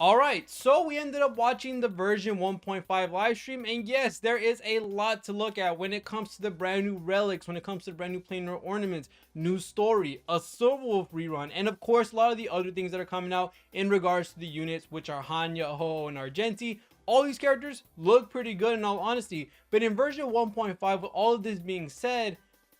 Alright, so we ended up watching the version 1.5 live stream, and yes, there is a lot to look at when it comes to the brand new relics, when it comes to the brand new planar ornaments, new story, a Silverwolf rerun, and of course a lot of the other things that are coming out in regards to the units, which are Hanya, HuoHuo, and Argenti. All these characters look pretty good in all honesty, but in version 1.5, with all of this being said,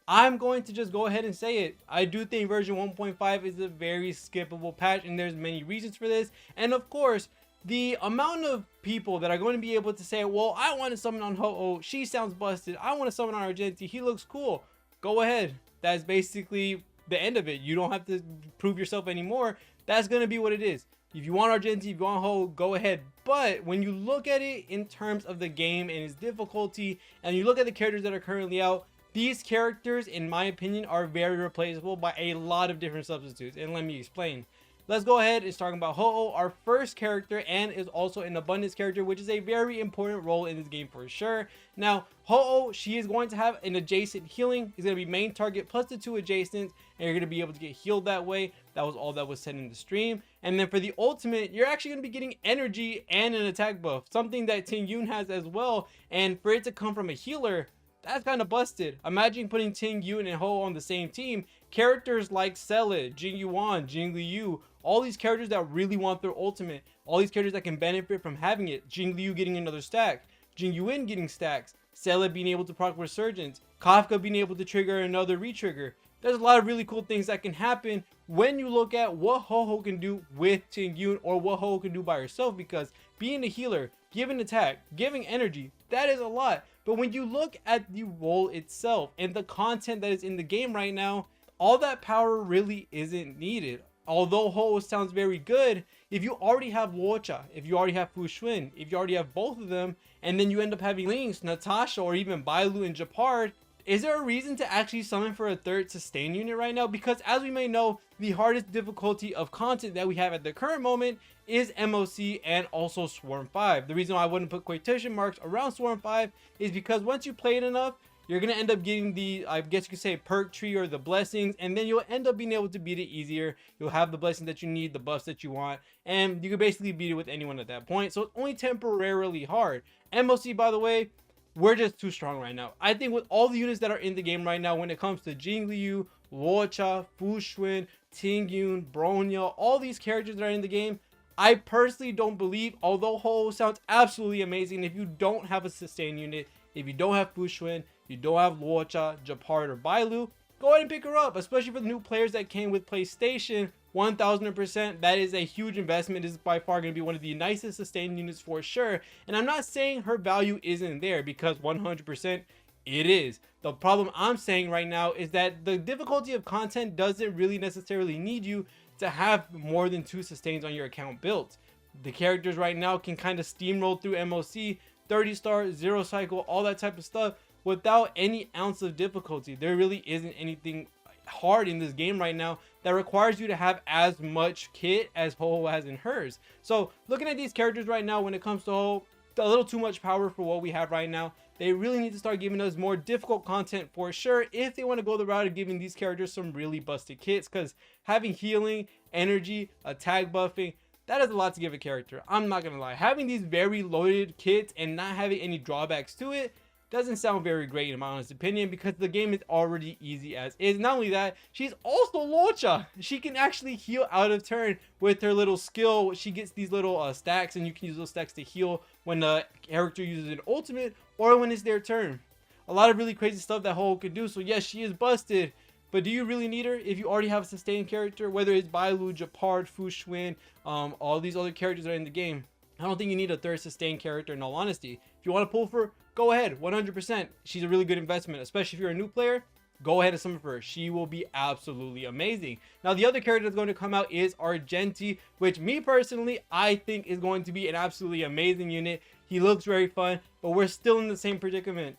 I'm going to just go ahead and say it. I do think version 1.5 is a very skippable patch, and there's many reasons for this. And of course, the amount of people that are going to be able to say, well, I want to summon on HuoHuo, she sounds busted. I want to summon on Argenti, he looks cool. Go ahead. That's basically the end of it. You don't have to prove yourself anymore. That's going to be what it is. If you want Argenti, if you want HuoHuo, go ahead. But when you look at it in terms of the game and its difficulty, and you look at the characters that are currently out, these characters, in my opinion, are very replaceable by a lot of different substitutes, and let me explain. Let's go ahead and start about HuoHuo, our first character, and is also an abundance character, which is a very important role in this game for sure. Now, HuoHuo, she is going to have an adjacent healing. It's going to be main target plus the 2 adjacents, and you're going to be able to get healed that way. That was all that was said in the stream. And then for the ultimate, you're actually going to be getting energy and an attack buff, something that Ting Yun has as well. And for it to come from a healer, that's kind of busted. Imagine putting Ting Yun and Ho on the same team. Characters like Celit, Jing Yuan, Jing Liu, all these characters that really want their ultimate, all these characters that can benefit from having it. Jing Liu getting another stack, Jing Yuan getting stacks, Celit being able to proc Resurgence, Kafka being able to trigger another retrigger. There's a lot of really cool things that can happen when you look at what HuoHuo can do with Ting Yun, or what HuoHuo can do by herself, because being a healer, giving attack, giving energy, that is a lot. But when you look at the role itself and the content that is in the game right now, all that power really isn't needed. Although HuoHuo sounds very good, if you already have Luocha, if you already have Fu Xuan, if you already have both of them, and then you end up having Lynx, Natasha, or even Bailu and Japard, is there a reason to actually summon for a third sustain unit right now? Because as we may know, the hardest difficulty of content that we have at the current moment is MOC and also Swarm 5. The reason why I wouldn't put quotation marks around Swarm 5 is because once you play it enough, you're going to end up getting the, I guess you could say, perk tree or the blessings, and then you'll end up being able to beat it easier. You'll have the blessings that you need, the buffs that you want, and you can basically beat it with anyone at that point. So it's only temporarily hard. MOC, by the way, we're just too strong right now. I think with all the units that are in the game right now, when it comes to Jing Liu, Luocha, Fu Xuan, Ting Yun, Bronya, all these characters that are in the game, I personally don't believe, although HuoHuo sounds absolutely amazing, if you don't have a sustain unit, if you don't have Fu Xuan, you don't have Luocha, Japard, or Bailu, go ahead and pick her up, especially for the new players that came with PlayStation. 1000%, that is a huge investment. This is by far going to be one of the nicest sustain units for sure. And I'm not saying her value isn't there, because 100% it is. The problem I'm saying right now is that the difficulty of content doesn't really necessarily need you to have more than 2 sustains on your account built. The characters right now can kind of steamroll through MOC, 30 star, 0 cycle, all that type of stuff without any ounce of difficulty. There really isn't anything hard in this game right now that requires you to have as much kit as HuoHuo has in hers. So looking at these characters right now, when it comes to HuoHuo, a little too much power for what we have right now. They really need to start giving us more difficult content for sure, if they want to go the route of giving these characters some really busted kits, because having healing, energy, attack buffing, that is a lot to give a character. I'm not gonna lie, having these very loaded kits and not having any drawbacks to it doesn't sound very great in my honest opinion, because the game is already easy as is. Not only that, she's also Luocha. She can actually heal out of turn with her little skill. She gets these little stacks, and you can use those stacks to heal when the character uses an ultimate or when it's their turn. A lot of really crazy stuff that HuoHuo can do. So yes, she is busted, but do you really need her if you already have a sustained character? Whether it's Bailu, Japard, Fu Xuan, all these other characters that are in the game, I don't think you need a third sustained character in all honesty. If you want to pull for her, go ahead, 100%. She's a really good investment, especially if you're a new player. Go ahead and summon for her. She will be absolutely amazing. Now, the other character that's going to come out is Argenti, which me personally, I think is going to be an absolutely amazing unit. He looks very fun, but we're still in the same predicament.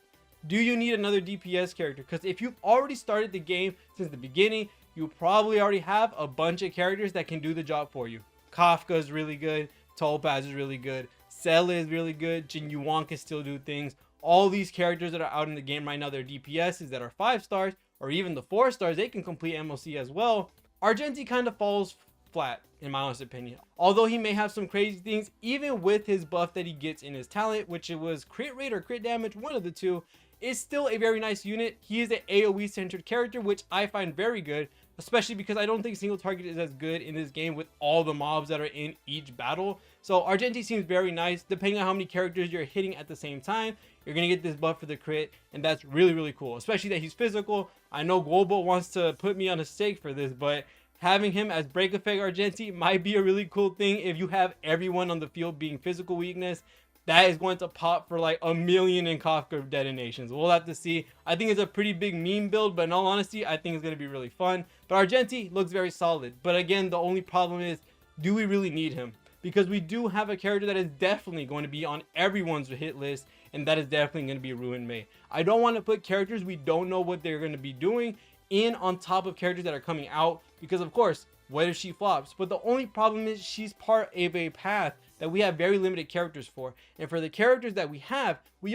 Do you need another DPS character? Because if you've already started the game since the beginning, you probably already have a bunch of characters that can do the job for you. Kafka is really good. Topaz is really good. Celit is really good. Jin Yuan can still do things. All these characters that are out in the game right now, they're DPSs that are 5 stars, or even the 4 stars, they can complete MOC as well. Argenti kind of falls flat in my honest opinion. Although he may have some crazy things, even with his buff that he gets in his talent, which it was crit rate or crit damage, one of the two, is still a very nice unit. He is an AoE centered character, which I find very good, especially because I don't think single target is as good in this game with all the mobs that are in each battle. So Argenti seems very nice. Depending on how many characters you're hitting at the same time, you're gonna get this buff for the crit, and that's really cool, especially that he's physical. I know Global wants to put me on a stake for this, but having him as break effect Argenti might be a really cool thing. If you have everyone on the field being physical weakness, that is going to pop for like 1,000,000 in Kafka detonations. We'll have to see. I think it's a pretty big meme build, but in all honesty, I think it's going to be really fun. But Argenti looks very solid. But again, the only problem is, do we really need him? Because we do have a character that is definitely going to be on everyone's hit list, and that is definitely going to be Ruin Mei. I don't want to put characters we don't know what they're going to be doing in on top of characters that are coming out, because of course, what if she flops? But the only problem is she's part of a path that we have very limited characters for, and for the characters that we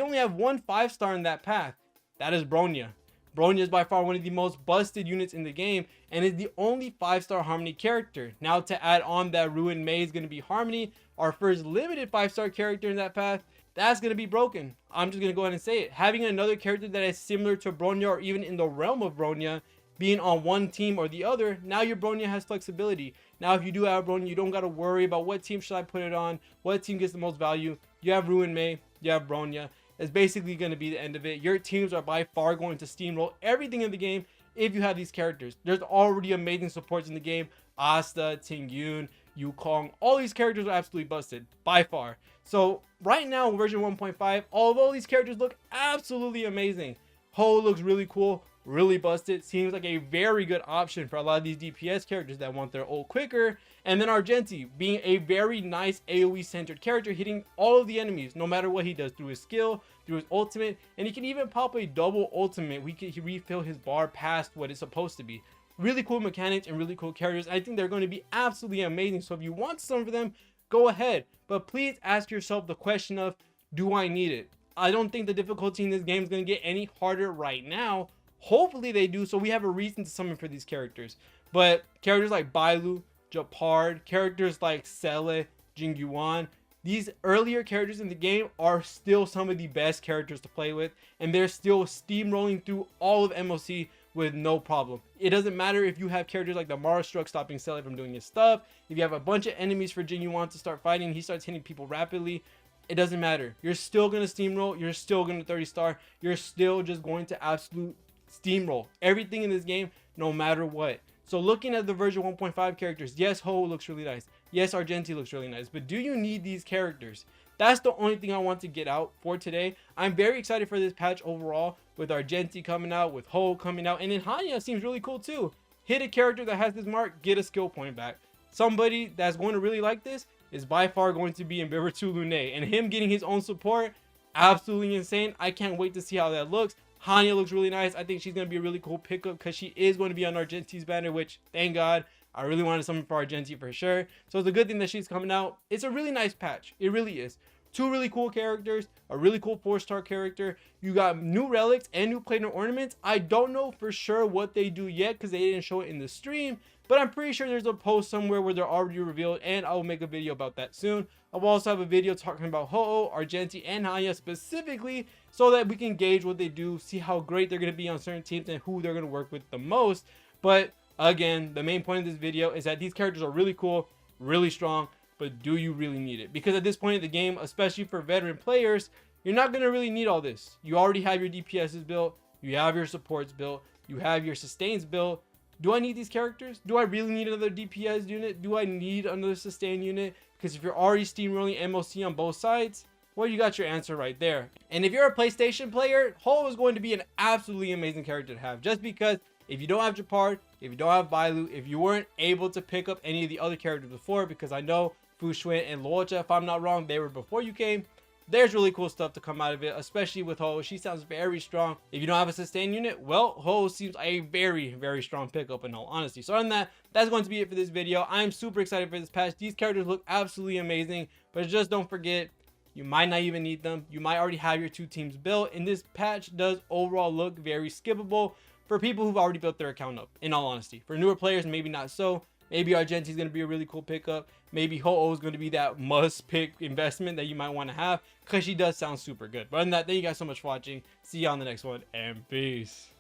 only have one 5-star in that path. That is Bronya. Bronya is by far one of the most busted units in the game, and is the only 5-star Harmony character. Now to add on that Ruin Mei is going to be Harmony, our first limited 5-star character in that path, that's going to be broken. I'm just going to go ahead and say it. Having another character that is similar to Bronya, or even in the realm of Bronya, being on one team or the other, now your Bronya has flexibility. Now if you do have Bronya, you don't got to worry about what team should I put it on, what team gets the most value. You have Ruin Mei, you have Bronya. That's basically going to be the end of it. Your teams are by far going to steamroll everything in the game if you have these characters. There's already amazing supports in the game. Asta, Ting Yun, Yukong, all these characters are absolutely busted by far. So right now, version 1.5, although these characters look absolutely amazing, Ho looks really cool, really busted, seems like a very good option for a lot of these DPS characters that want their ult quicker. And then Argenti being a very nice AoE centered character, hitting all of the enemies no matter what he does through his skill, through his ultimate, and he can even pop a double ultimate. He refill his bar past what it's supposed to be. Really cool mechanics and really cool characters. I think they're going to be absolutely amazing. So if you want some of them, go ahead, but please ask yourself the question of, do I need it? I don't think the difficulty in this game is going to get any harder right now. Hopefully they do, so we have a reason to summon for these characters. But characters like Bailu, Japard, characters like Sele, Jingyuan, these earlier characters in the game are still some of the best characters to play with, and they're still steamrolling through all of MOC with no problem. It doesn't matter if you have characters like the Mara Struck stopping Sele from doing his stuff, if you have a bunch of enemies for Jingyuan to start fighting, he starts hitting people rapidly. It doesn't matter. You're still going to steamroll, you're still going to 30-star, you're still just going to absolute steamroll everything in this game no matter what. So looking at the version 1.5 characters, yes, Ho looks really nice, yes, Argenti looks really nice, but do you need these characters? That's the only thing I want to get out for today. I'm very excited for this patch overall, with Argenti coming out, with Ho coming out, and then Hanya seems really cool too. Hit a character that has this mark, get a skill point back. Somebody that's going to really like this is by far going to be in Ember 2 Lune, and him getting his own support, absolutely insane. I can't wait to see how that looks. Hanya looks really nice. I think she's going to be a really cool pickup because she is going to be on Argenti's banner, which, thank God, I really wanted something for Argenti for sure. So it's a good thing that she's coming out. It's a really nice patch. It really is. Two really cool characters, a really cool 4-star character. You got new relics and new planar ornaments. I don't know for sure what they do yet because they didn't show it in the stream, but I'm pretty sure there's a post somewhere where they're already revealed, and I will make a video about that soon. I'll also have a video talking about HuoHuo, Argenti, and Hanya specifically, so that we can gauge what they do, see how great they're going to be on certain teams, and who they're going to work with the most. But again, the main point of this video is that these characters are really cool, really strong, but do you really need it? Because at this point in the game, especially for veteran players, you're not going to really need all this. You already have your DPSs built, you have your supports built, you have your sustains built. Do I need these characters? Do I really need another DPS unit? Do I need another sustain unit? Because if you're already steamrolling MOC on both sides, well, you got your answer right there. And if you're a PlayStation player, Ho is going to be an absolutely amazing character to have, just because if you don't have Japard, if you don't have Bailu, if you weren't able to pick up any of the other characters before, because I know Fu Xuan and Luocha, if I'm not wrong, they were before you came, there's really cool stuff to come out of it, especially with Ho. She sounds very strong. If you don't have a sustain unit, well, Ho seems a very, very strong pickup in all honesty. So other than that, that's going to be it for this video. I'm super excited for this patch. These characters look absolutely amazing, but just don't forget, you might not even need them. You might already have your two teams built, and this patch does overall look very skippable for people who've already built their account up, in all honesty. For newer players, maybe not so. Maybe Argenti's going to be a really cool pickup. Maybe HuoHuo is going to be that must pick investment that you might want to have, because she does sound super good. But other than that, thank you guys so much for watching. See you on the next one, and peace.